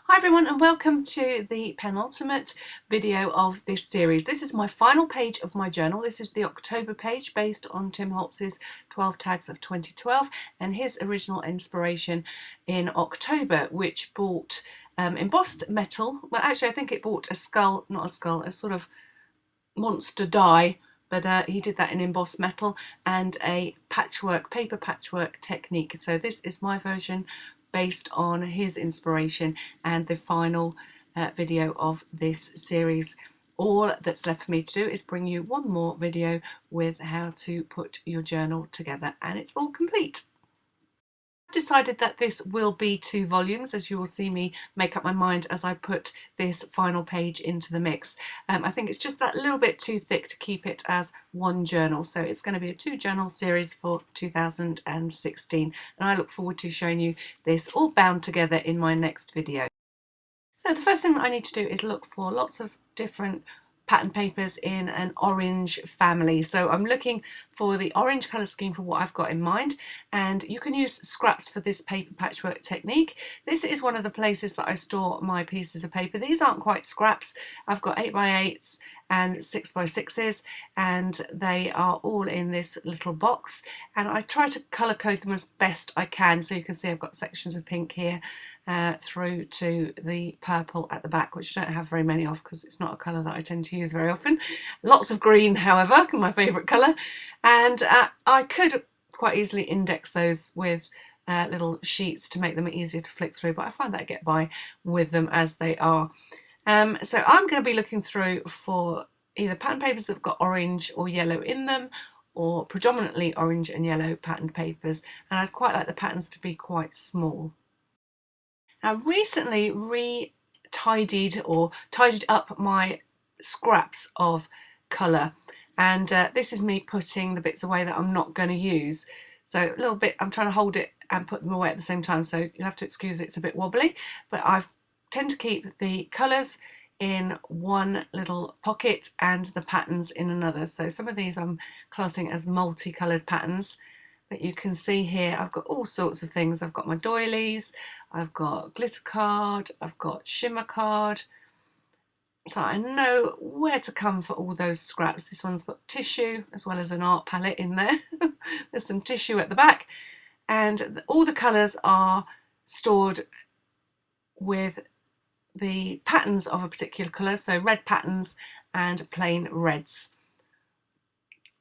Hi everyone and welcome to the penultimate video of this series. This is my final page of my journal. This is the October page based on Tim Holtz's 12 Tags of 2012 and his original inspiration in October, which bought embossed metal. Well, actually I think it bought a skull, not a skull, a sort of monster die, but he did that in embossed metal and a patchwork, paper patchwork technique. So this is my version based on his inspiration and the final video of this series. All that's left for me to do is bring you one more video with how to put your journal together, and it's all complete. Decided that this will be 2 volumes, as you will see me make up my mind as I put this final page into the mix. I think it's just that little bit too thick to keep it as one journal, so it's going to be a 2 journal series for 2016, and I look forward to showing you this all bound together in my next video. So the first thing that I need to do is look for lots of different pattern papers in an orange family. So I'm looking for the orange colour scheme for what I've got in mind, and you can use scraps for this paper patchwork technique. This is one of the places that I store my pieces of paper. These aren't quite scraps. I've got 8x8s and 6x6s, and they are all in this little box, and I try to colour code them as best I can. So you can see I've got sections of pink here through to the purple at the back, which I don't have very many of because it's not a colour that I tend to use very often. Lots of green, however, my favourite colour, and I could quite easily index those with little sheets to make them easier to flick through, but I find that I get by with them as they are. So I'm going to be looking through for either pattern papers that have got orange or yellow in them, or predominantly orange and yellow patterned papers, and I'd quite like the patterns to be quite small. I recently tidied up my scraps of colour, and this is me putting the bits away that I'm not going to use. So a little bit, I'm trying to hold it and put them away at the same time, so you'll have to excuse it's a bit wobbly, but I tend to keep the colours in one little pocket and the patterns in another. So some of these I'm classing as multicoloured patterns. But you can see here I've got all sorts of things. I've got my doilies, I've got glitter card, I've got shimmer card. So I know where to come for all those scraps. This one's got tissue as well as an art palette in there. There's some tissue at the back, and all the colours are stored with the patterns of a particular colour. So red patterns and plain reds,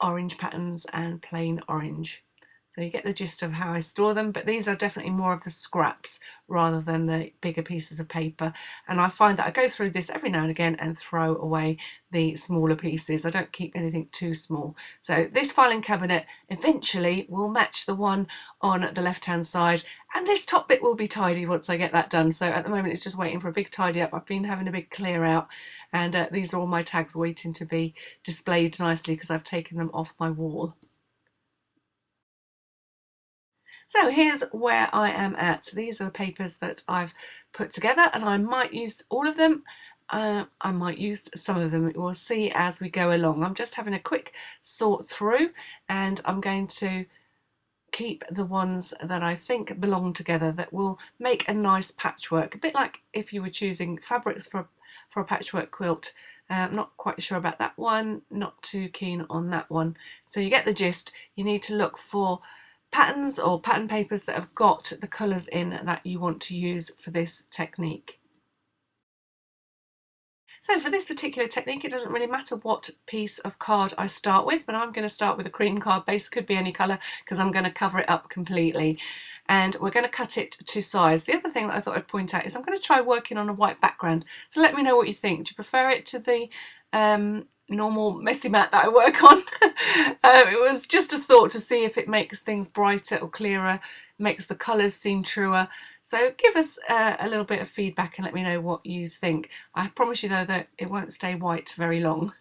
orange patterns and plain orange. So you get the gist of how I store them, but these are definitely more of the scraps rather than the bigger pieces of paper. And I find that I go through this every now and again and throw away the smaller pieces. I don't keep anything too small. So this filing cabinet eventually will match the one on the left-hand side, and this top bit will be tidy once I get that done. So at the moment it's just waiting for a big tidy up. I've been having a big clear out, and these are all my tags waiting to be displayed nicely because I've taken them off my wall. So here's where I am at. These are the papers that I've put together, and I might use all of them. I might use some of them. We'll see as we go along. I'm just having a quick sort through, and I'm going to keep the ones that I think belong together, that will make a nice patchwork. A bit like if you were choosing fabrics for a patchwork quilt. Not quite sure about that one, not too keen on that one. So you get the gist. You need to look for patterns or pattern papers that have got the colours in that you want to use for this technique. So for this particular technique, it doesn't really matter what piece of card I start with, but I'm going to start with a cream card base. Could be any colour because I'm going to cover it up completely, and we're going to cut it to size. The other thing that I thought I'd point out is I'm going to try working on a white background, so let me know what you think. Do you prefer it to the normal messy mat that I work on? It was just a thought to see if it makes things brighter or clearer, makes the colours seem truer. So give us a little bit of feedback and let me know what you think. I promise you though that it won't stay white very long.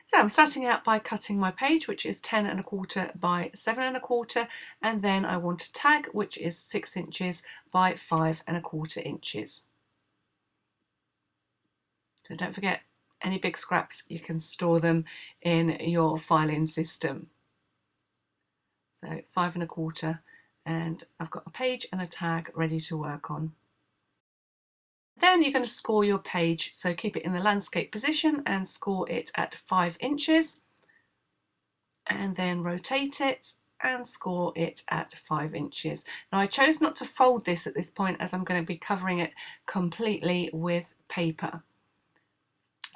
So I'm starting out by cutting my page, which is 10 1/4 by 7 1/4, and then I want a tag which is 6 inches by 5 1/4 inches. So don't forget, any big scraps, you can store them in your filing system. So 5 1/4, and I've got a page and a tag ready to work on. Then you're going to score your page, so keep it in the landscape position and score it at 5 inches, and then rotate it and score it at 5 inches. Now I chose not to fold this at this point as I'm going to be covering it completely with paper.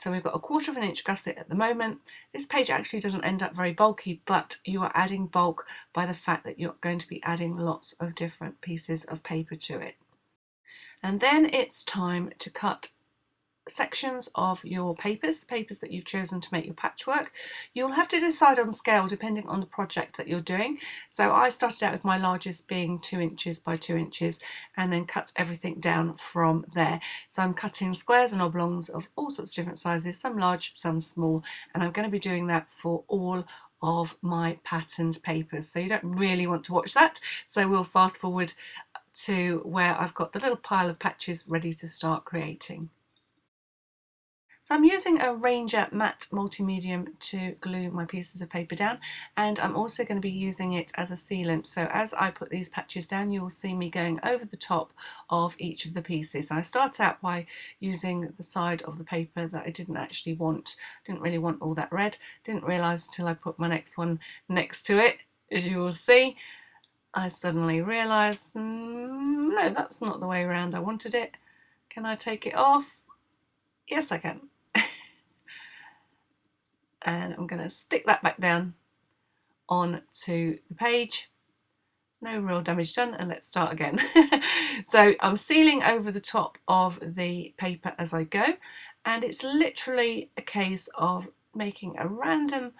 So we've got a 1/4 inch gusset at the moment. This page actually doesn't end up very bulky, but you are adding bulk by the fact that you're going to be adding lots of different pieces of paper to it. And then it's time to cut sections of your papers, the papers that you've chosen to make your patchwork. You'll have to decide on scale depending on the project that you're doing. So I started out with my largest being 2 inches by 2 inches and then cut everything down from there. So I'm cutting squares and oblongs of all sorts of different sizes, some large, some small, and I'm going to be doing that for all of my patterned papers. So you don't really want to watch that, so we'll fast forward to where I've got the little pile of patches ready to start creating. So I'm using a Ranger matte multi-medium to glue my pieces of paper down, and I'm also going to be using it as a sealant. So as I put these patches down, you will see me going over the top of each of the pieces. I start out by using the side of the paper that I didn't actually want. Didn't really want all that red. Didn't realise until I put my next one next to it, as you will see. I suddenly realised, no, that's not the way around I wanted it. Can I take it off? Yes, I can. And I'm going to stick that back down onto the page. No real damage done, and let's start again. So I'm sealing over the top of the paper as I go, and it's literally a case of making a random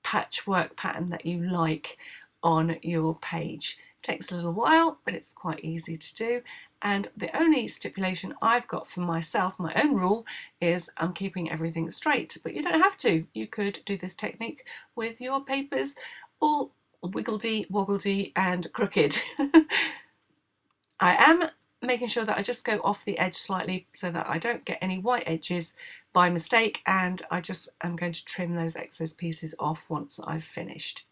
patchwork pattern that you like on your page. It takes a little while, but it's quite easy to do. And the only stipulation I've got for myself, my own rule, is I'm keeping everything straight. But you don't have to. You could do this technique with your papers all wiggledy, woggledy and crooked. I am making sure that I just go off the edge slightly so that I don't get any white edges by mistake, and I just am going to trim those excess pieces off once I've finished.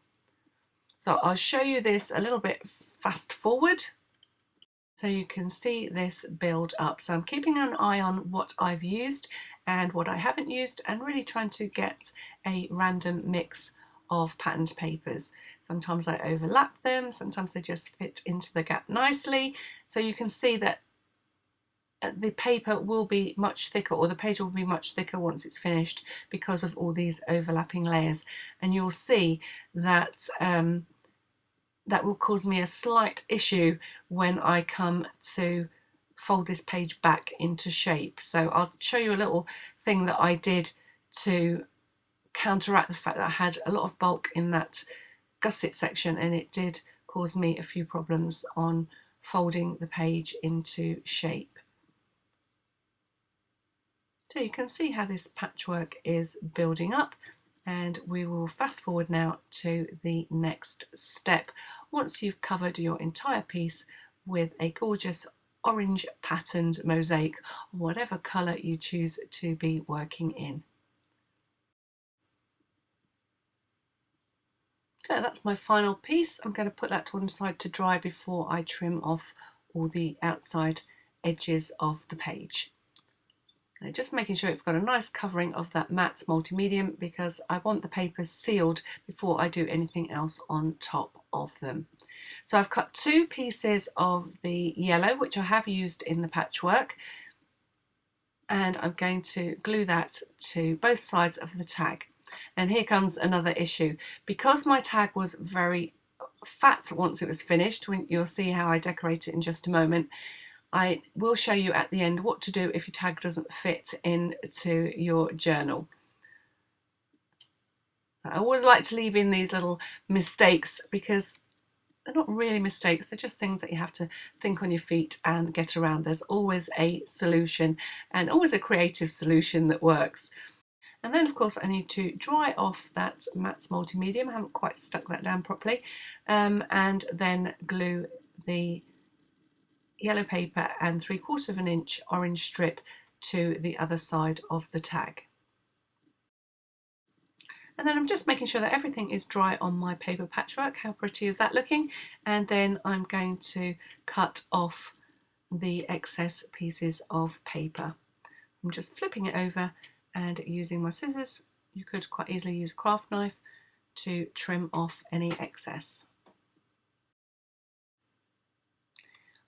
So I'll show you this a little bit fast forward so you can see this build up. So I'm keeping an eye on what I've used and what I haven't used, and really trying to get a random mix of patterned papers. Sometimes I overlap them, sometimes they just fit into the gap nicely. So you can see that the paper will be much thicker, or the page will be much thicker once it's finished because of all these overlapping layers. And you'll see that that will cause me a slight issue when I come to fold this page back into shape. So I'll show you a little thing that I did to counteract the fact that I had a lot of bulk in that gusset section, and it did cause me a few problems on folding the page into shape. So you can see how this patchwork is building up, and we will fast forward now to the next step once you've covered your entire piece with a gorgeous orange patterned mosaic, whatever colour you choose to be working in. So that's my final piece. I'm going to put that to one side to dry before I trim off all the outside edges of the page. Just making sure it's got a nice covering of that matte multi-medium, because I want the papers sealed before I do anything else on top of them. So I've cut 2 pieces of the yellow, which I have used in the patchwork, and I'm going to glue that to both sides of the tag. And here comes another issue. Because my tag was very fat once it was finished, you'll see how I decorate it in just a moment, I will show you at the end what to do if your tag doesn't fit into your journal. I always like to leave in these little mistakes, because they're not really mistakes, they're just things that you have to think on your feet and get around. There's always a solution, and always a creative solution that works. And then of course I need to dry off that matte multi-medium. I haven't quite stuck that down properly, and then glue the yellow paper and 3/4 inch orange strip to the other side of the tag. And then I'm just making sure that everything is dry on my paper patchwork. How pretty is that looking? And then I'm going to cut off the excess pieces of paper. I'm just flipping it over and using my scissors. You could quite easily use a craft knife to trim off any excess.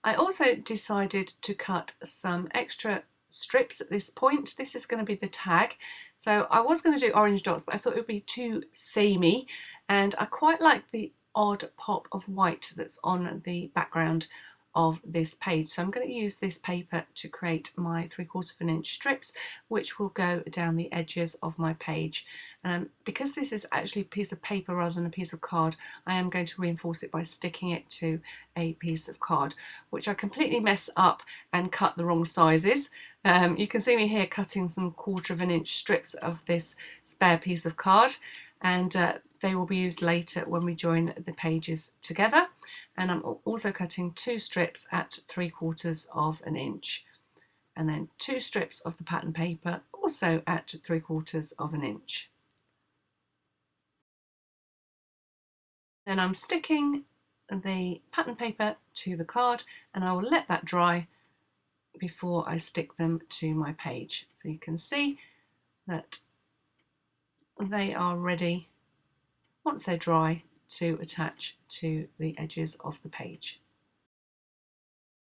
I also decided to cut some extra strips at this point. This is going to be the tag. So I was going to do orange dots, but I thought it would be too samey, and I quite like the odd pop of white that's on the background of this page. So I'm going to use this paper to create my 3/4 of an inch strips, which will go down the edges of my page. Because this is actually a piece of paper rather than a piece of card, I am going to reinforce it by sticking it to a piece of card, which I completely mess up and cut the wrong sizes. You can see me here cutting some 1/4 of an inch strips of this spare piece of card, and they will be used later when we join the pages together. And I'm also cutting 2 strips at 3/4 of an inch, and then 2 strips of the pattern paper also at 3/4 of an inch. Then I'm sticking the pattern paper to the card, and I will let that dry before I stick them to my page. So you can see that they are ready, once they're dry, to attach to the edges of the page.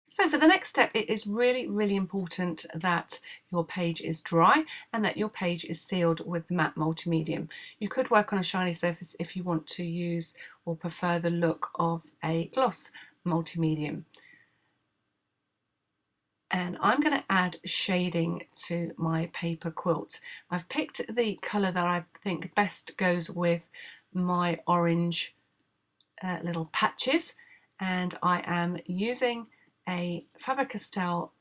So for the next step, it is really important that your page is dry and that your page is sealed with the matte multimedium. You could work on a shiny surface if you want to use or prefer the look of a gloss multimedium. And I'm going to add shading to my paper quilt. I've picked the colour that I think best goes with my orange little patches, and I am using a Faber-Castell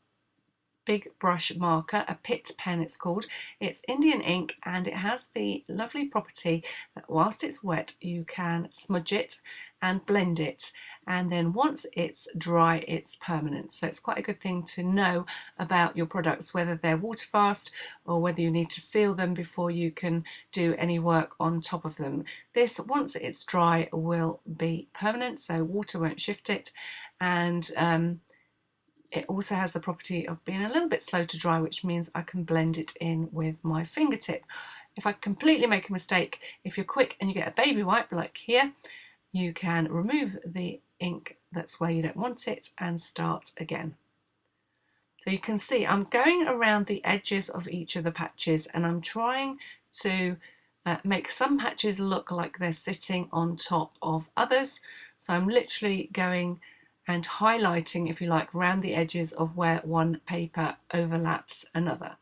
big brush marker, a Pitt pen it's called. It's Indian ink, and it has the lovely property that whilst it's wet you can smudge it and blend it, and then once it's dry it's permanent. So it's quite a good thing to know about your products, whether they're water fast or whether you need to seal them before you can do any work on top of them. This, once it's dry, will be permanent, so water won't shift it, and it also has the property of being a little bit slow to dry, which means I can blend it in with my fingertip. If I completely make a mistake, if you're quick and you get a baby wipe like here, you can remove the ink that's where you don't want it and start again. So you can see I'm going around the edges of each of the patches, and I'm trying to make some patches look like they're sitting on top of others. So I'm literally going and highlighting, if you like, around the edges of where one paper overlaps another.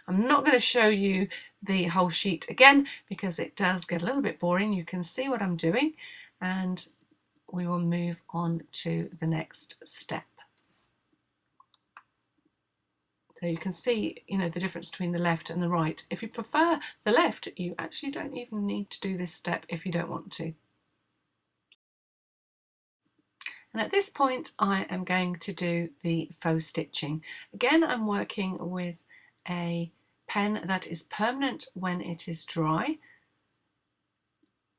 I'm not going to show you the whole sheet again because it does get a little bit boring. You can see what I'm doing, and we will move on to the next step. So you can see, you know, the difference between the left and the right. If you prefer the left, you actually don't even need to do this step if you don't want to. And at this point I am going to do the faux stitching. Again, I'm working with a pen that is permanent when it is dry,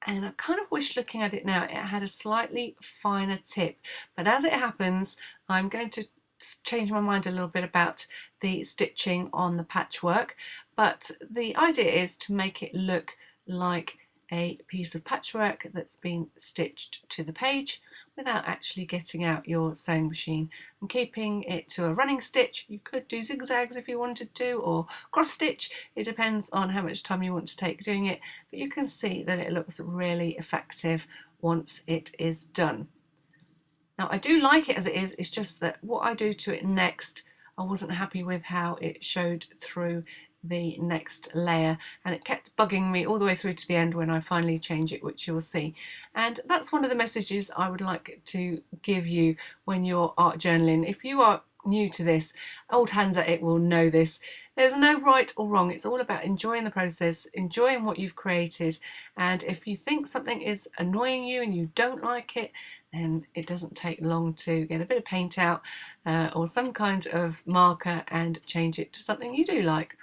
and I kind of wish, looking at it now, it had a slightly finer tip, but as it happens I'm going to change my mind a little bit about the stitching on the patchwork, but the idea is to make it look like a piece of patchwork that's been stitched to the page without actually getting out your sewing machine. I'm keeping it to a running stitch. You could do zigzags if you wanted to, or cross stitch. It depends on how much time you want to take doing it, but you can see that it looks really effective once it is done. Now I do like it as it is, it's just that what I do to it next, I wasn't happy with how it showed through the next layer, and it kept bugging me all the way through to the end when I finally change it, which you'll see. And that's one of the messages I would like to give you when you're art journaling. If you are new to this, old hands at it will know this. There's no right or wrong. It's all about enjoying the process, enjoying what you've created, and if you think something is annoying you and you don't like it, then it doesn't take long to get a bit of paint out or some kind of marker and change it to something you do like.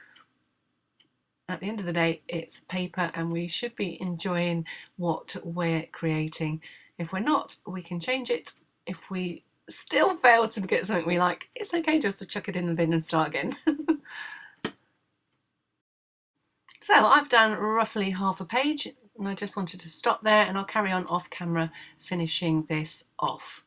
At the end of the day, it's paper and we should be enjoying what we're creating. If we're not, we can change it. If we still fail to get something we like, it's okay just to chuck it in the bin and start again. So I've done roughly half a page and I just wanted to stop there, and I'll carry on off camera finishing this off.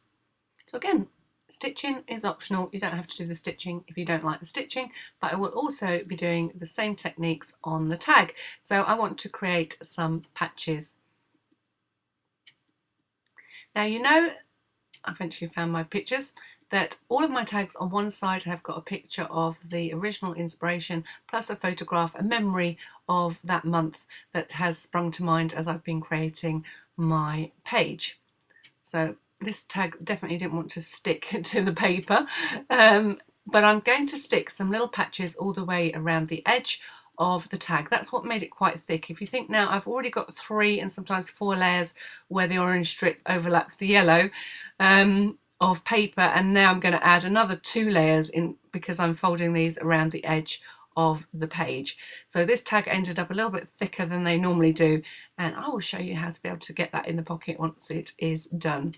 So again, stitching is optional. You don't have to do the stitching if you don't like the stitching, but I will also be doing the same techniques on the tag. So I want to create some patches. Now, you know, I eventually found my pictures, that all of my tags on one side have got a picture of the original inspiration plus a photograph, a memory of that month that has sprung to mind as I've been creating my page. So this tag definitely didn't want to stick to the paper, but I'm going to stick some little patches all the way around the edge of the tag. That's what made it quite thick. If you think now, I've already got 3 and sometimes 4 layers where the orange strip overlaps the yellow of paper, and now I'm going to add another 2 layers in because I'm folding these around the edge of the page. So this tag ended up a little bit thicker than they normally do, and I will show you how to be able to get that in the pocket once it is done.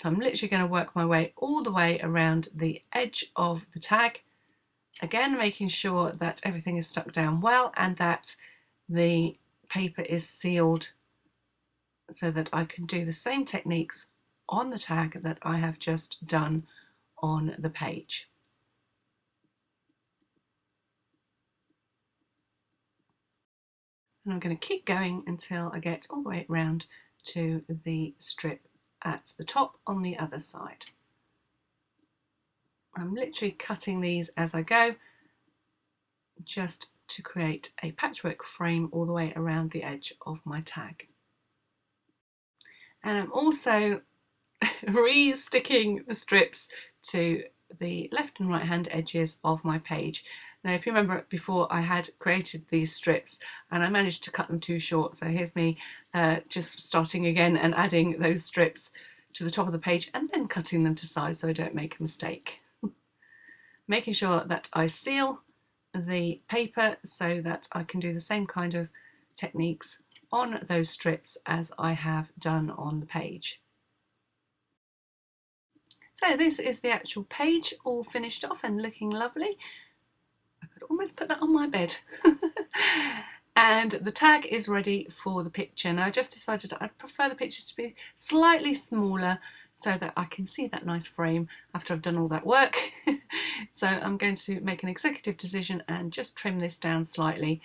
So I'm literally going to work my way all the way around the edge of the tag, again making sure that everything is stuck down well and that the paper is sealed so that I can do the same techniques on the tag that I have just done on the page. And I'm going to keep going until I get all the way around to the strip at the top on the other side. I'm literally cutting these as I go, just to create a patchwork frame all the way around the edge of my tag. And I'm also re-sticking the strips to the left and right hand edges of my page. Now, if you remember before, I had created these strips and I managed to cut them too short. So here's me just starting again and adding those strips to the top of the page and then cutting them to size so I don't make a mistake. Making sure that I seal the paper so that I can do the same kind of techniques on those strips as I have done on the page. So this is the actual page all finished off and looking lovely. I could almost put that on my bed. And the tag is ready for the picture. Now I just decided I'd prefer the pictures to be slightly smaller so that I can see that nice frame after I've done all that work. So I'm going to make an executive decision and just trim this down slightly.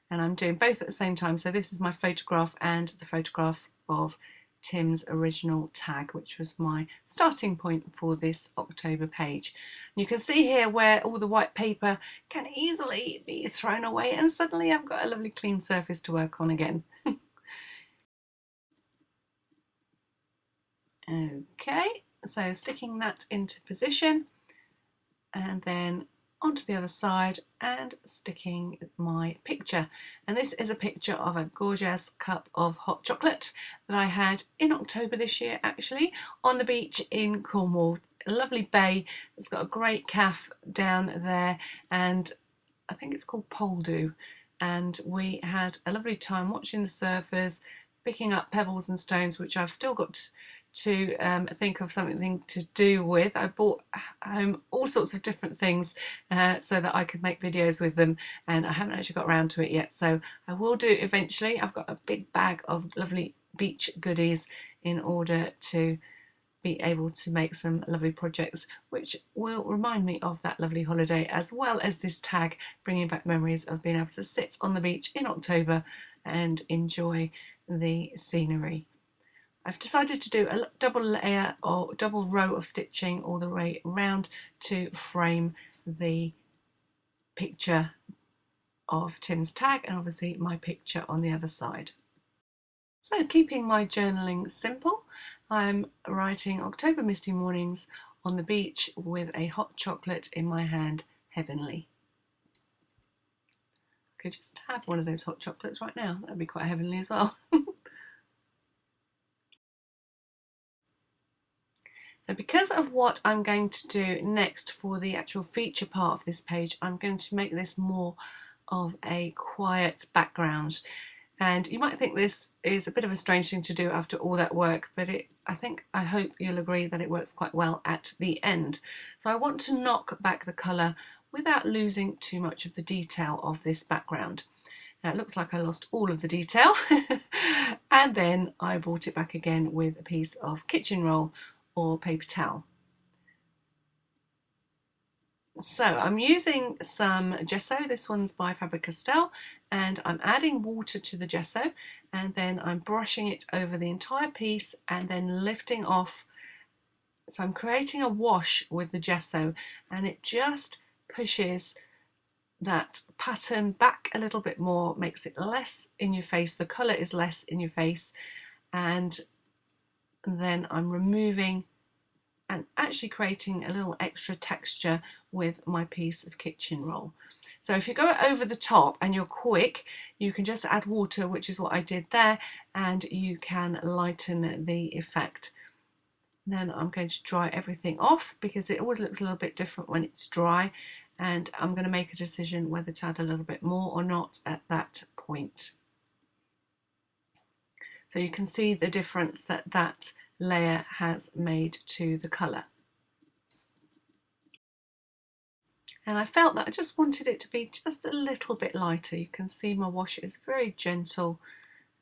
And I'm doing both at the same time. So this is my photograph and the photograph of Tim's original tag, which was my starting point for this October page. And you can see here where all the white paper can easily be thrown away and suddenly I've got a lovely clean surface to work on again. Okay, so sticking that into position and then onto the other side and sticking my picture. And this is a picture of a gorgeous cup of hot chocolate that I had in October this year, actually, on the beach in Cornwall. A lovely bay. It's got a great cafe down there and I think it's called Poldu. And we had a lovely time watching the surfers, picking up pebbles and stones, which I've still got to think of something to do with. I bought home all sorts of different things so that I could make videos with them, and I haven't actually got around to it yet, so I will do eventually. I've got a big bag of lovely beach goodies in order to be able to make some lovely projects which will remind me of that lovely holiday, as well as this tag bringing back memories of being able to sit on the beach in October and enjoy the scenery. I've decided to do a double layer or double row of stitching all the way around to frame the picture of Tim's tag and obviously my picture on the other side. So keeping my journaling simple, I'm writing October misty mornings on the beach with a hot chocolate in my hand, heavenly. I could just have one of those hot chocolates right now, that'd be quite heavenly as well. So because of what I'm going to do next for the actual feature part of this page, I'm going to make this more of a quiet background. And you might think this is a bit of a strange thing to do after all that work, but I hope you'll agree that it works quite well at the end. So I want to knock back the colour without losing too much of the detail of this background. Now it looks like I lost all of the detail and then I brought it back again with a piece of kitchen roll or paper towel. So I'm using some gesso. This one's by Faber-Castell, and I'm adding water to the gesso, and then I'm brushing it over the entire piece and then lifting off. So I'm creating a wash with the gesso, and it just pushes that pattern back a little bit more, makes it less in your face. The colour is less in your face, and then I'm removing and actually creating a little extra texture with my piece of kitchen roll. So if you go over the top and you're quick, you can just add water, which is what I did there, and you can lighten the effect. Then I'm going to dry everything off because it always looks a little bit different when it's dry, and I'm going to make a decision whether to add a little bit more or not at that point. So you can see the difference that that layer has made to the colour. And I felt that I just wanted it to be just a little bit lighter. You can see my wash is very gentle,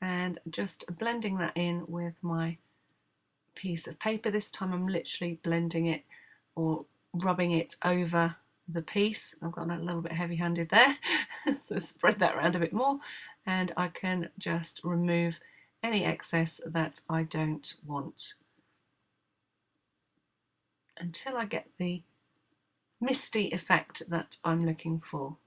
and just blending that in with my piece of paper. This time I'm literally blending it or rubbing it over the piece. I've got that a little bit heavy-handed there, so spread that around a bit more, and I can just remove any excess that I don't want until I get the misty effect that I'm looking for.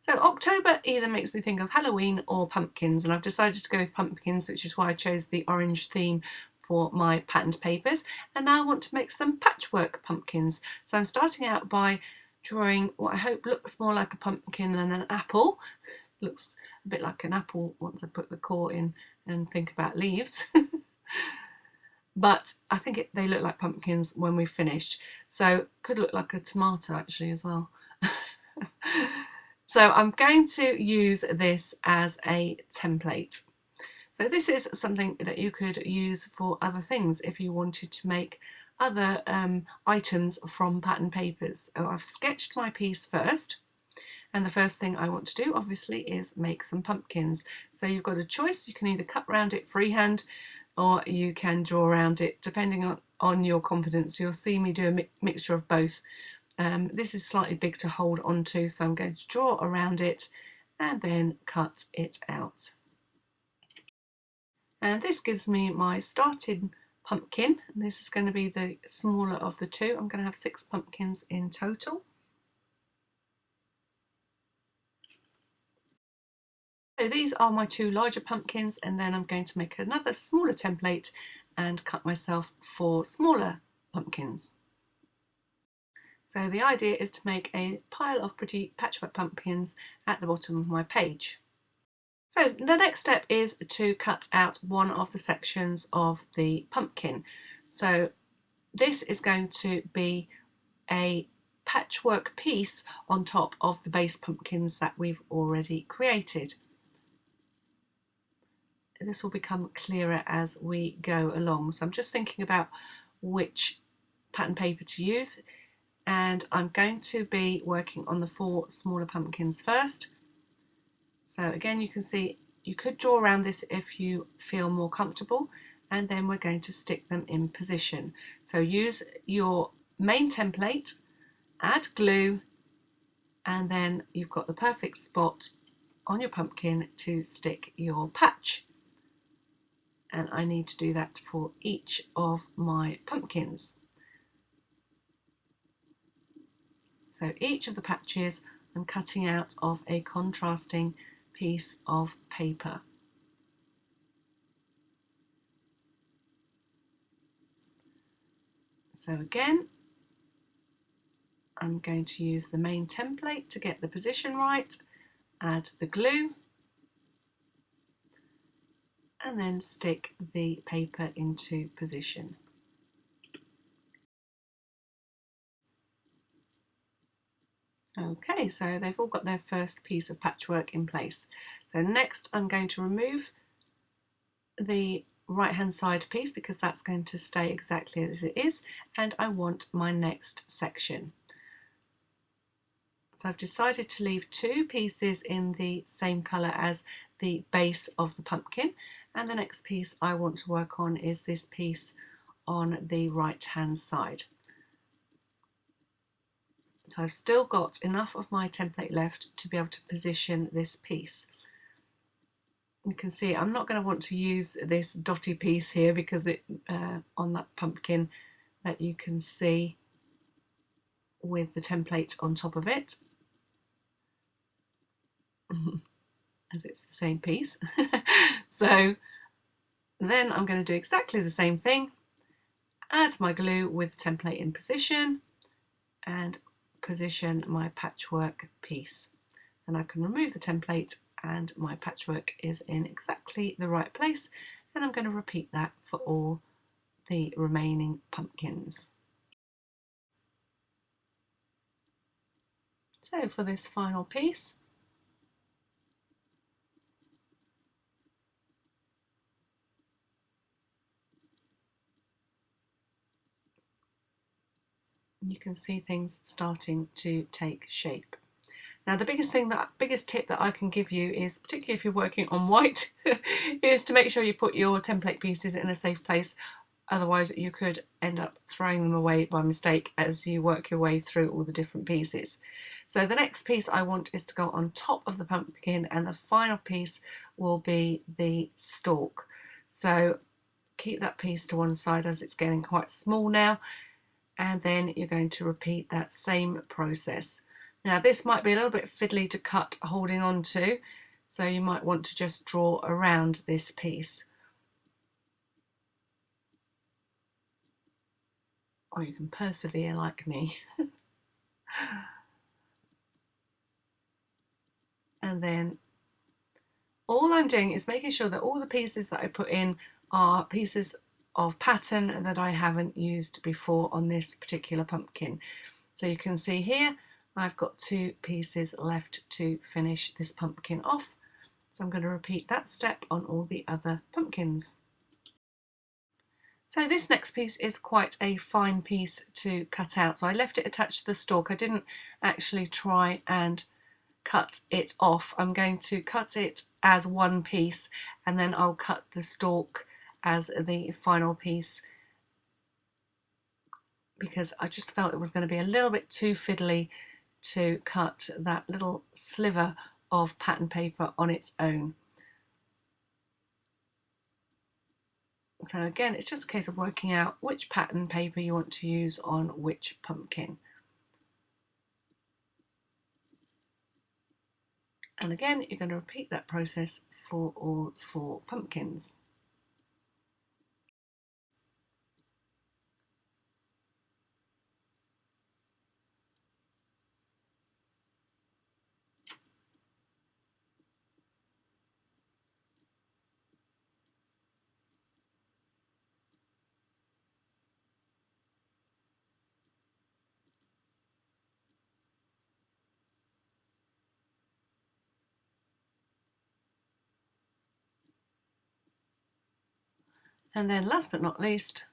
So October either makes me think of Halloween or pumpkins, and I've decided to go with pumpkins, which is why I chose the orange theme for my patterned papers. And now I want to make some patchwork pumpkins. So I'm starting out by drawing what I hope looks more like a pumpkin than an apple. Looks a bit like an apple once I put the core in and think about leaves. But I think they look like pumpkins when we've finished. So could look like a tomato actually as well. So I'm going to use this as a template. So this is something that you could use for other things if you wanted to make other items from pattern papers. So I've sketched my piece first, and the first thing I want to do obviously is make some pumpkins. So you've got a choice. You can either cut around it freehand or you can draw around it depending on your confidence. You'll see me do a mixture of both. This is slightly big to hold onto, so I'm going to draw around it and then cut it out. And this gives me my starting pumpkin. This is going to be the smaller of the two. I'm going to have 6 pumpkins in total. So these are my 2 larger pumpkins, and then I'm going to make another smaller template and cut myself 4 smaller pumpkins. So the idea is to make a pile of pretty patchwork pumpkins at the bottom of my page. So the next step is to cut out one of the sections of the pumpkin. So this is going to be a patchwork piece on top of the base pumpkins that we've already created. This will become clearer as we go along. So I'm just thinking about which pattern paper to use, and I'm going to be working on the 4 smaller pumpkins first. So again, you can see you could draw around this if you feel more comfortable, and then we're going to stick them in position. So use your main template, add glue, and then you've got the perfect spot on your pumpkin to stick your patch. And I need to do that for each of my pumpkins. So each of the patches I'm cutting out of a contrasting piece of paper. So again, I'm going to use the main template to get the position right, add the glue, and then stick the paper into position. Okay, so they've all got their first piece of patchwork in place. So next I'm going to remove the right hand side piece because that's going to stay exactly as it is, and I want my next section. So I've decided to leave two pieces in the same colour as the base of the pumpkin, and the next piece I want to work on is this piece on the right hand side. So I've still got enough of my template left to be able to position this piece. You can see I'm not going to want to use this dotty piece here because it on that pumpkin that you can see with the template on top of it, as it's the same piece. So then I'm going to do exactly the same thing, add my glue with the template in position and position my patchwork piece. And I can remove the template and my patchwork is in exactly the right place, and I'm going to repeat that for all the remaining pumpkins. So for this final piece, you can see things starting to take shape. Now the biggest tip that I can give you is, particularly if you're working on white, is to make sure you put your template pieces in a safe place. Otherwise you could end up throwing them away by mistake as you work your way through all the different pieces. So the next piece I want is to go on top of the pumpkin, and the final piece will be the stalk. So keep that piece to one side as it's getting quite small now, and then you're going to repeat that same process. Now this might be a little bit fiddly to cut holding on to, so you might want to just draw around this piece. Or you can persevere like me. And then all I'm doing is making sure that all the pieces that I put in are pieces of pattern that I haven't used before on this particular pumpkin. So you can see here I've got two pieces left to finish this pumpkin off. So I'm going to repeat that step on all the other pumpkins. So this next piece is quite a fine piece to cut out. So I left it attached to the stalk. I didn't actually try and cut it off. I'm going to cut it as one piece, and then I'll cut the stalk as the final piece, because I just felt it was going to be a little bit too fiddly to cut that little sliver of pattern paper on its own. So again, it's just a case of working out which pattern paper you want to use on which pumpkin. And again, you're going to repeat that process for all 4 pumpkins. And then last but not least,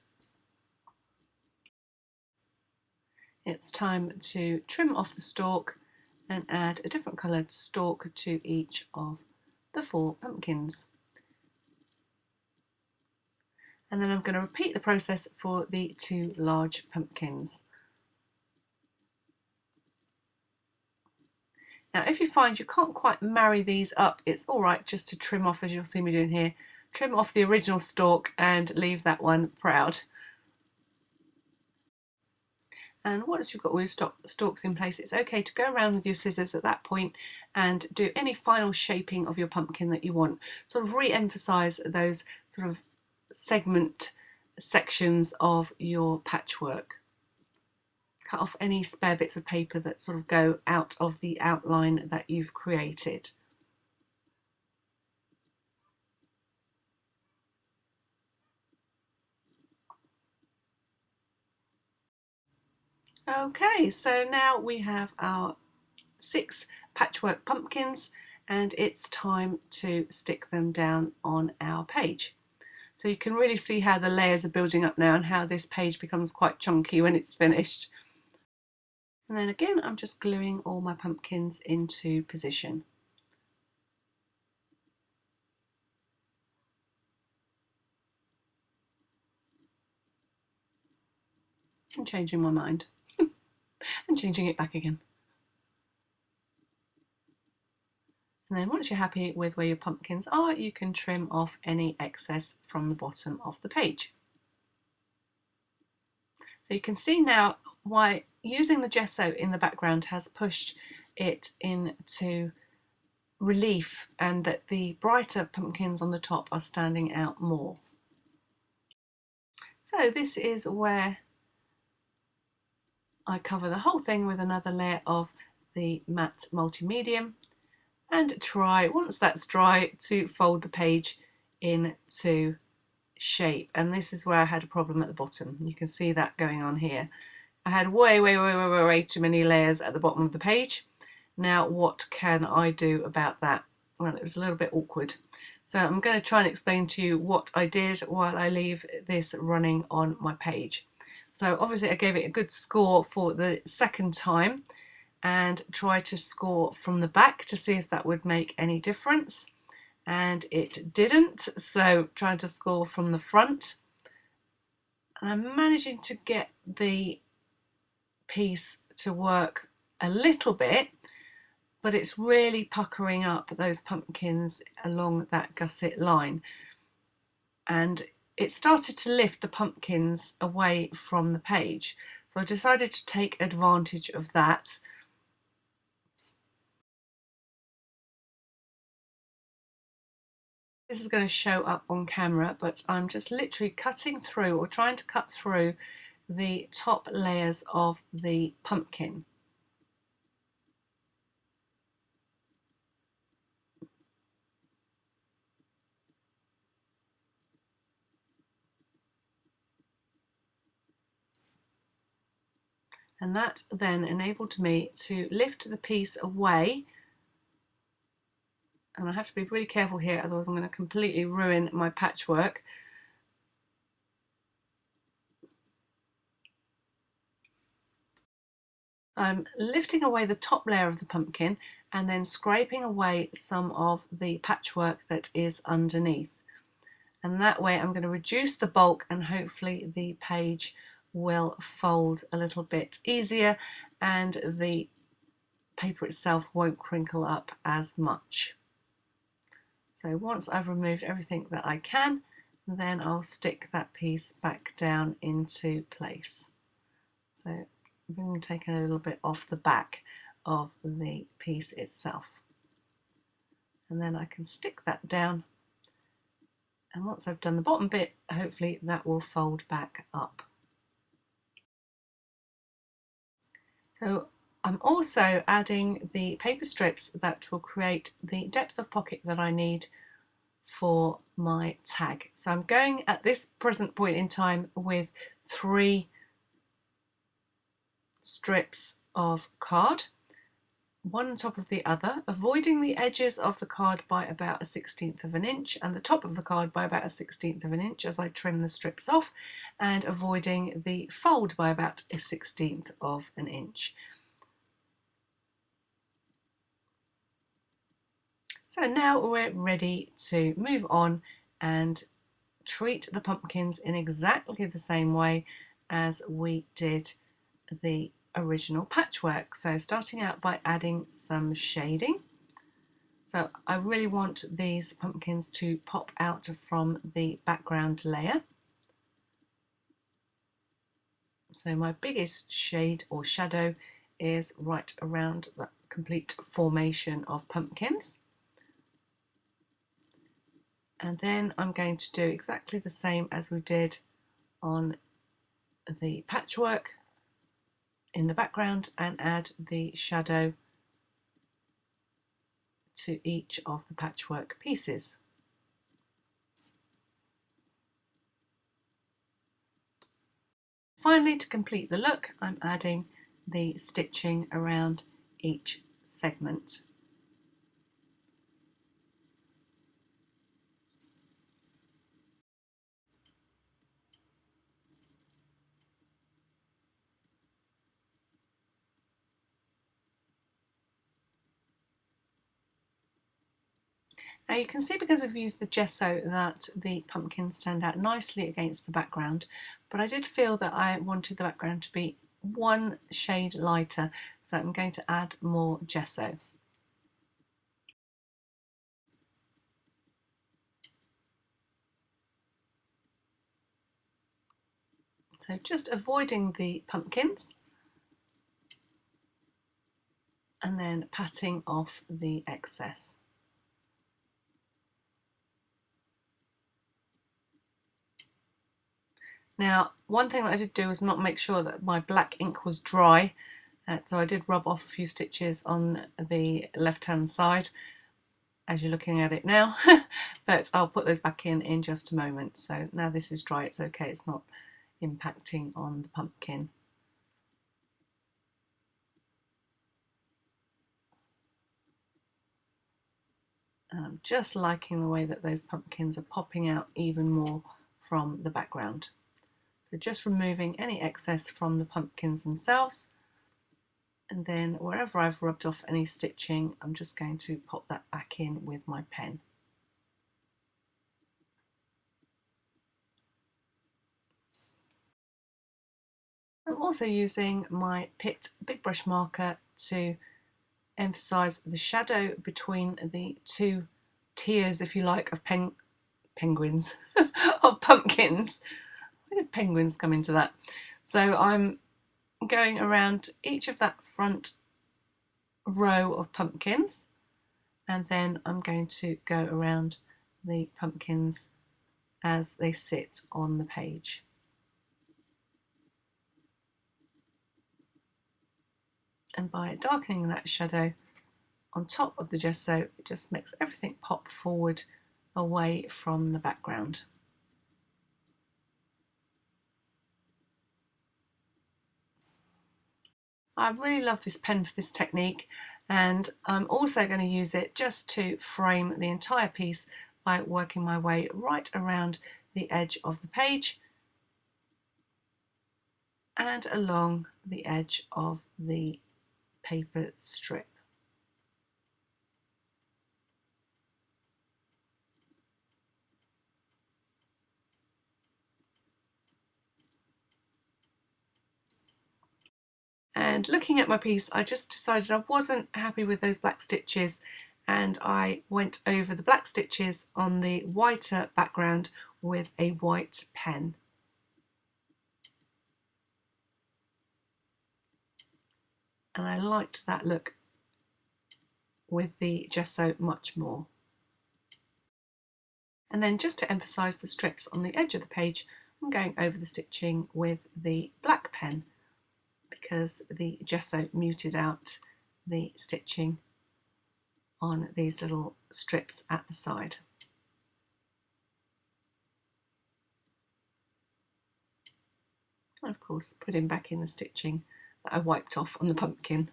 it's time to trim off the stalk and add a different coloured stalk to each of the 4 pumpkins. And then I'm going to repeat the process for the 2 large pumpkins. Now if you find you can't quite marry these up, it's alright just to trim off, as you'll see me doing here, trim off the original stalk and leave that one proud. And once you've got all your stalks in place, it's okay to go around with your scissors at that point and do any final shaping of your pumpkin that you want. Sort of re-emphasise those sort of segment sections of your patchwork. Cut off any spare bits of paper that sort of go out of the outline that you've created. Okay, so now we have our 6 patchwork pumpkins, and it's time to stick them down on our page. So you can really see how the layers are building up now and how this page becomes quite chunky when it's finished. And then again, I'm just gluing all my pumpkins into position. And changing my mind and changing it back again. And then once you're happy with where your pumpkins are, you can trim off any excess from the bottom of the page. So you can see now why using the gesso in the background has pushed it into relief, and that the brighter pumpkins on the top are standing out more. So this is where I cover the whole thing with another layer of the matte multi-medium and try, once that's dry, to fold the page into shape. And this is where I had a problem at the bottom. You can see that going on here. I had way too many layers at the bottom of the page. Now what can I do about that? Well, it was a little bit awkward. So I'm going to try and explain to you what I did while I leave this running on my page. So obviously I gave it a good score for the second time and tried to score from the back to see if that would make any difference, and it didn't. So trying to score from the front, and I'm managing to get the piece to work a little bit, but it's really puckering up those pumpkins along that gusset line, and it started to lift the pumpkins away from the page. So I decided to take advantage of that. This is going to show up on camera, but I'm just literally cutting through, or trying to cut through, the top layers of the pumpkin. And that then enabled me to lift the piece away. And I have to be really careful here, otherwise I'm going to completely ruin my patchwork. I'm lifting away the top layer of the pumpkin and then scraping away some of the patchwork that is underneath. And that way I'm going to reduce the bulk, and hopefully the page will fold a little bit easier and the paper itself won't crinkle up as much. So once I've removed everything that I can, then I'll stick that piece back down into place. So I'm going to take a little bit off the back of the piece itself, and then I can stick that down, and once I've done the bottom bit, hopefully that will fold back up. So I'm also adding the paper strips that will create the depth of pocket that I need for my tag. So I'm going at this present point in time with 3 strips of card, one on top of the other, avoiding the edges of the card by about 1/16 of an inch and the top of the card by about 1/16 of an inch as I trim the strips off, and avoiding the fold by about 1/16 of an inch. So now we're ready to move on and treat the pumpkins in exactly the same way as we did the original patchwork. So starting out by adding some shading. So I really want these pumpkins to pop out from the background layer. So my biggest shade or shadow is right around the complete formation of pumpkins. And then I'm going to do exactly the same as we did on the patchwork in the background and add the shadow to each of the patchwork pieces. Finally, to complete the look, I'm adding the stitching around each segment. Now you can see, because we've used the gesso, that the pumpkins stand out nicely against the background, but I did feel that I wanted the background to be one shade lighter, so I'm going to add more gesso. So just avoiding the pumpkins and then patting off the excess. Now, one thing that I did do was not make sure that my black ink was dry, so I did rub off a few stitches on the left-hand side, as you're looking at it now, but I'll put those back in just a moment. So now this is dry, it's okay, it's not impacting on the pumpkin. And I'm just liking the way that those pumpkins are popping out even more from the background. So just removing any excess from the pumpkins themselves, and then wherever I've rubbed off any stitching, I'm just going to pop that back in with my pen. I'm also using my Pitt Big Brush marker to emphasise the shadow between the two tiers, if you like, of penguins, of pumpkins. Where did penguins come into that? So I'm going around each of that front row of pumpkins, and then I'm going to go around the pumpkins as they sit on the page. And by darkening that shadow on top of the gesso, it just makes everything pop forward away from the background. I really love this pen for this technique, and I'm also going to use it just to frame the entire piece by working my way right around the edge of the page and along the edge of the paper strip. And looking at my piece, I just decided I wasn't happy with those black stitches, and I went over the black stitches on the whiter background with a white pen. And I liked that look with the gesso much more. And then, just to emphasise the strips on the edge of the page, I'm going over the stitching with the black pen, because the gesso muted out the stitching on these little strips at the side. And of course, putting back in the stitching that I wiped off on the pumpkin.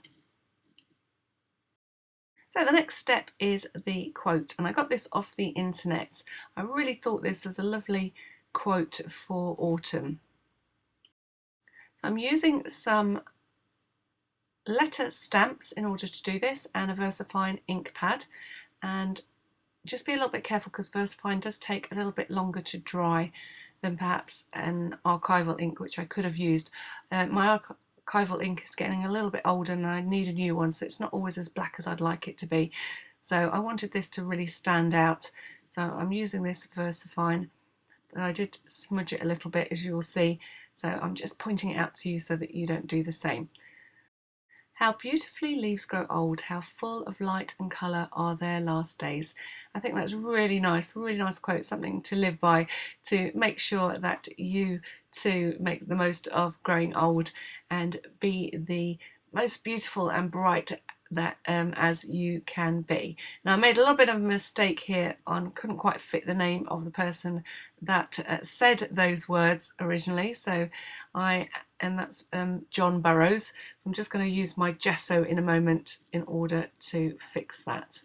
So the next step is the quote, and I got this off the internet. I really thought this was a lovely quote for autumn. So I'm using some letter stamps in order to do this, and a VersaFine ink pad, and just be a little bit careful because VersaFine does take a little bit longer to dry than perhaps an archival ink, which I could have used. My archival ink is getting a little bit older and I need a new one, so it's not always as black as I'd like it to be. So I wanted this to really stand out, so I'm using this VersaFine, but I did smudge it a little bit, as you will see, so I'm just pointing it out to you so that you don't do the same. How beautifully leaves grow old, how full of light and colour are their last days. I think that's really nice quote, something to live by, to make sure that you too make the most of growing old and be the most beautiful and bright that as you can be. Now I made a little bit of a mistake here on couldn't quite fit the name of the person that said those words originally, so that's John Burroughs. So I'm just going to use my gesso in a moment in order to fix that.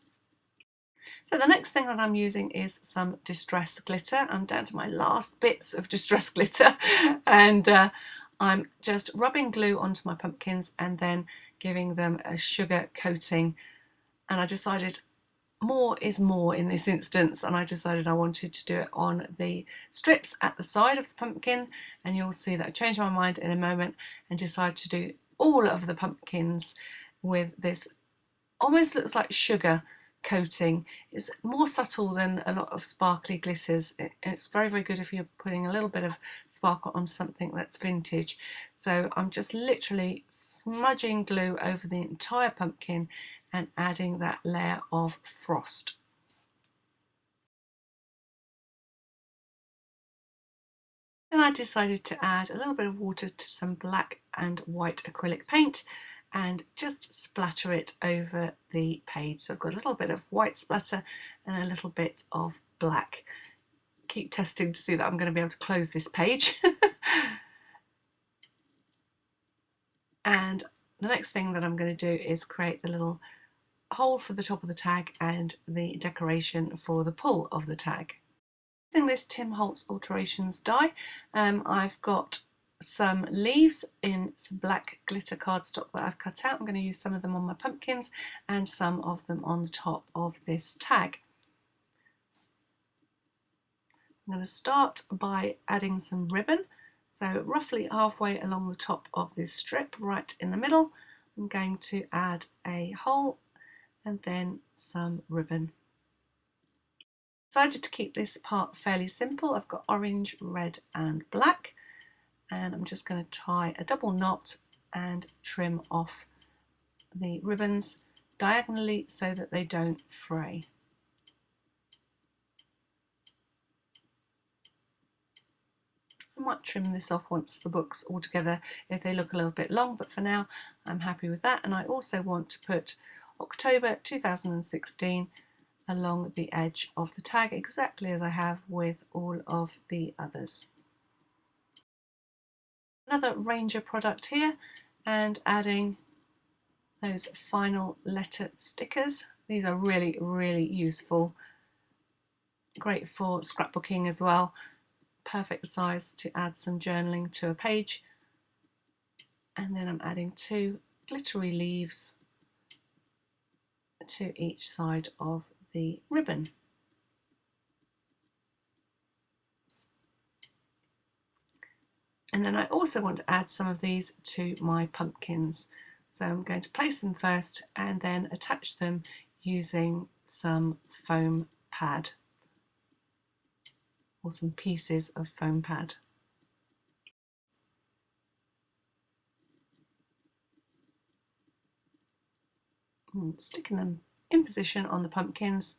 So the next thing that I'm using is some distress glitter. I'm down to my last bits of distress glitter and I'm just rubbing glue onto my pumpkins and then giving them a sugar coating, and I decided more is more in this instance, and I decided I wanted to do it on the strips at the side of the pumpkin, and you'll see that I changed my mind in a moment and decided to do all of the pumpkins with this almost looks like sugar coating. It's more subtle than a lot of sparkly glitters. It's very, very good if you're putting a little bit of sparkle on something that's vintage. So I'm just literally smudging glue over the entire pumpkin and adding that layer of frost. Then I decided to add a little bit of water to some black and white acrylic paint and just splatter it over the page. So I've got a little bit of white splatter and a little bit of black. Keep testing to see that I'm going to be able to close this page. And the next thing that I'm going to do is create the little hole for the top of the tag and the decoration for the pull of the tag. Using this Tim Holtz Alterations die, I've got some leaves in some black glitter cardstock that I've cut out. I'm going to use some of them on my pumpkins and some of them on the top of this tag. I'm going to start by adding some ribbon, so roughly halfway along the top of this strip, right in the middle, I'm going to add a hole and then some ribbon. Decided to keep this part fairly simple. I've got orange, red and black, and I'm just going to tie a double knot and trim off the ribbons diagonally so that they don't fray. I might trim this off once the book's all together if they look a little bit long, but for now I'm happy with that. And I also want to put October 2016 along the edge of the tag, exactly as I have with all of the others. Another Ranger product here, and adding those final letter stickers. These are really, really useful. Great for scrapbooking as well. Perfect size to add some journaling to a page. And then I'm adding 2 glittery leaves to each side of the ribbon. And then I also want to add some of these to my pumpkins. So I'm going to place them first and then attach them using some foam pad or some pieces of foam pad. And sticking them in position on the pumpkins.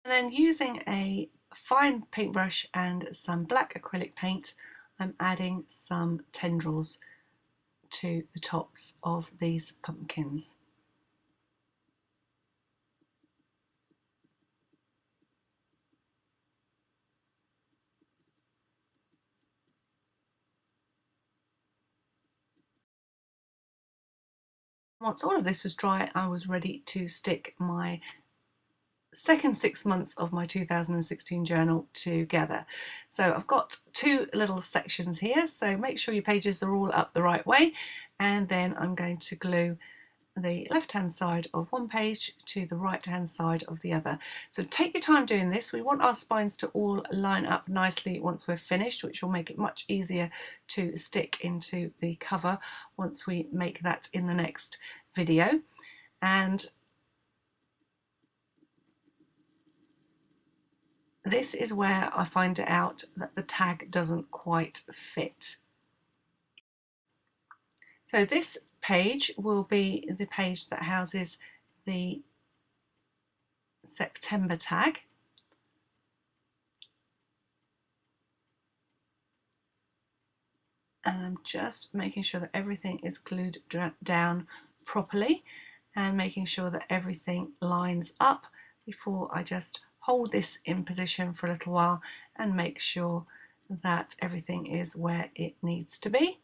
And then using a fine paintbrush and some black acrylic paint, I'm adding some tendrils to the tops of these pumpkins. Once all of this was dry, I was ready to stick my second 6 months of my 2016 journal together. So I've got 2 little sections here, so make sure your pages are all up the right way, and then I'm going to glue the left hand side of one page to the right hand side of the other. So take your time doing this. We want our spines to all line up nicely once we're finished, which will make it much easier to stick into the cover once we make that in the next video. And this is where I find out that the tag doesn't quite fit. So this page will be the page that houses the September tag. and I'm just making sure that everything is glued down properly and making sure that everything lines up before I just hold this in position for a little while and make sure that everything is where it needs to be.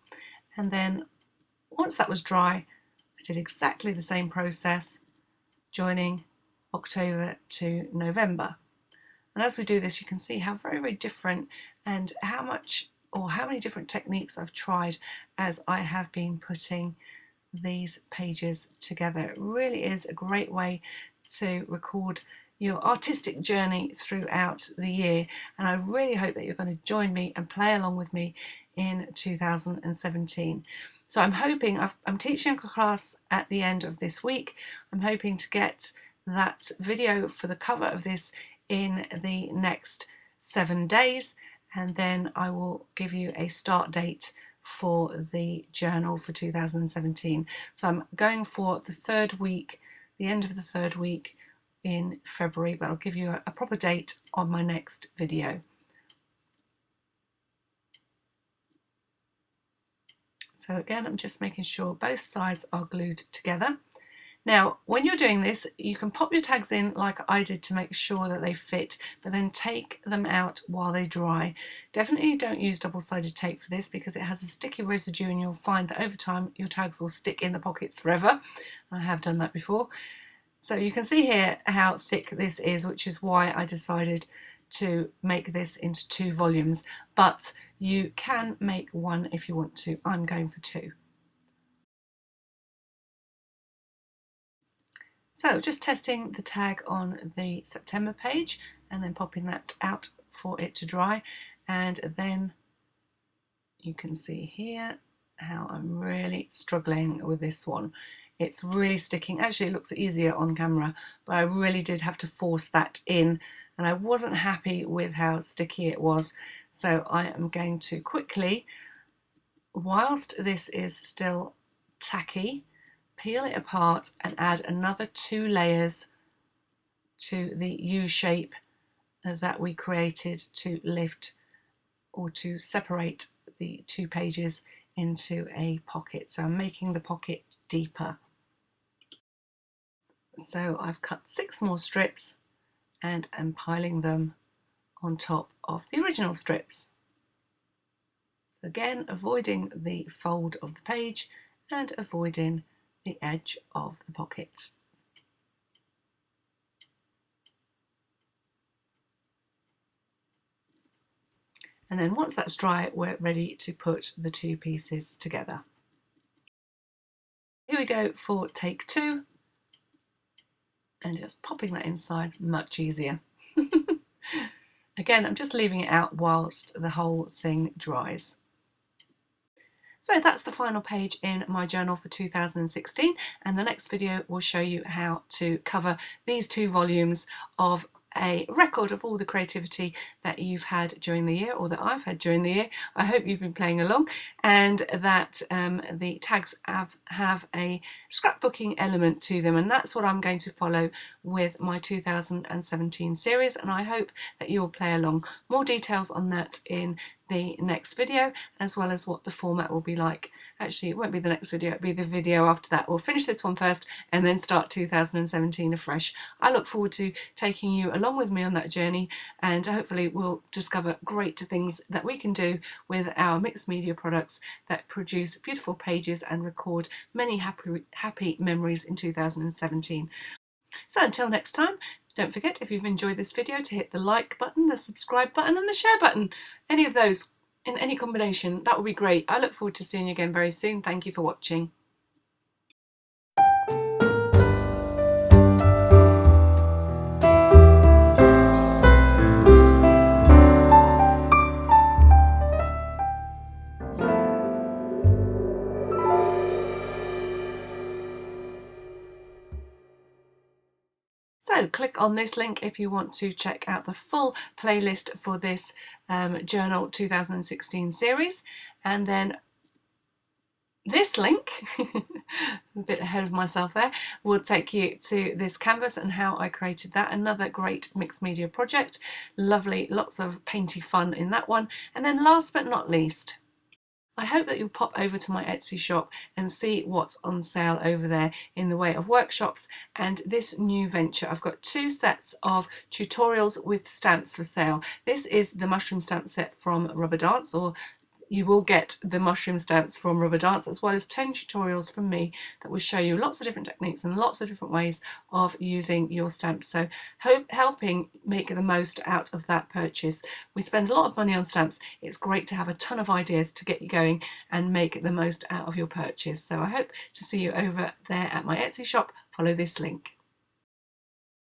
And then once that was dry, I did exactly the same process, joining October to November. And as we do this, you can see how very, very different and how many different techniques I've tried as I have been putting these pages together. It really is a great way to record your artistic journey throughout the year, and I really hope that you're going to join me and play along with me in 2017. So I'm teaching a class at the end of this week. I'm hoping to get that video for the cover of this in the next 7 days, and then I will give you a start date for the journal for 2017. So I'm going for the third week, the end of the third week in February, but I'll give you a proper date on my next video. So again, I'm just making sure both sides are glued together. Now, when you're doing this, you can pop your tags in like I did to make sure that they fit, but then take them out while they dry. Definitely don't use double-sided tape for this because it has a sticky residue, and you'll find that over time your tags will stick in the pockets forever. I have done that before. So you can see here how thick this is, which is why I decided to make this into 2 volumes, but you can make 1 if you want to. I'm going for 2. So just testing the tag on the September page and then popping that out for it to dry, and then you can see here how I'm really struggling with this one. It's really sticking. Actually, it looks easier on camera, but I really did have to force that in, and I wasn't happy with how sticky it was. So I am going to quickly, whilst this is still tacky, peel it apart and add another 2 layers to the U shape that we created to lift or to separate the 2 pages into a pocket. So I'm making the pocket deeper. So I've cut 6 more strips and I'm piling them on top of the original strips. Again, avoiding the fold of the page and avoiding the edge of the pockets. And then once that's dry, we're ready to put the 2 pieces together. Here we go for take 2, and just popping that inside, much easier. Again, I'm just leaving it out whilst the whole thing dries. So that's the final page in my journal for 2016, and the next video will show you how to cover these 2 volumes of a record of all the creativity that you've had during the year, or that I've had during the year. I hope you've been playing along, and that the tags have a scrapbooking element to them, and that's what I'm going to follow with my 2017 series, and I hope that you'll play along. More details on that in the next video, as well as what the format will be like. Actually, it won't be the next video, it'll be the video after that. We'll finish this one first and then start 2017 afresh. I look forward to taking you along with me on that journey, and hopefully we'll discover great things that we can do with our mixed media products that produce beautiful pages and record many happy memories in 2017. So until next time, don't forget, if you've enjoyed this video, to hit the like button, the subscribe button and the share button. Any of those in any combination, that would be great. I look forward to seeing you again very soon. Thank you for watching. So click on this link if you want to check out the full playlist for this Journal 2016 series, and then this link, a bit ahead of myself there, will take you to this canvas and how I created that. Another great mixed media project, lovely, lots of painty fun in that one. And then last but not least, I hope that you'll pop over to my Etsy shop and see what's on sale over there in the way of workshops and this new venture. I've got 2 sets of tutorials with stamps for sale. This is the mushroom stamp set from Rubber Dance, or you will get the mushroom stamps from Rubber Dance, as well as 10 tutorials from me that will show you lots of different techniques and lots of different ways of using your stamps. So helping make the most out of that purchase. We spend a lot of money on stamps. It's great to have a ton of ideas to get you going and make the most out of your purchase. So I hope to see you over there at my Etsy shop. Follow this link.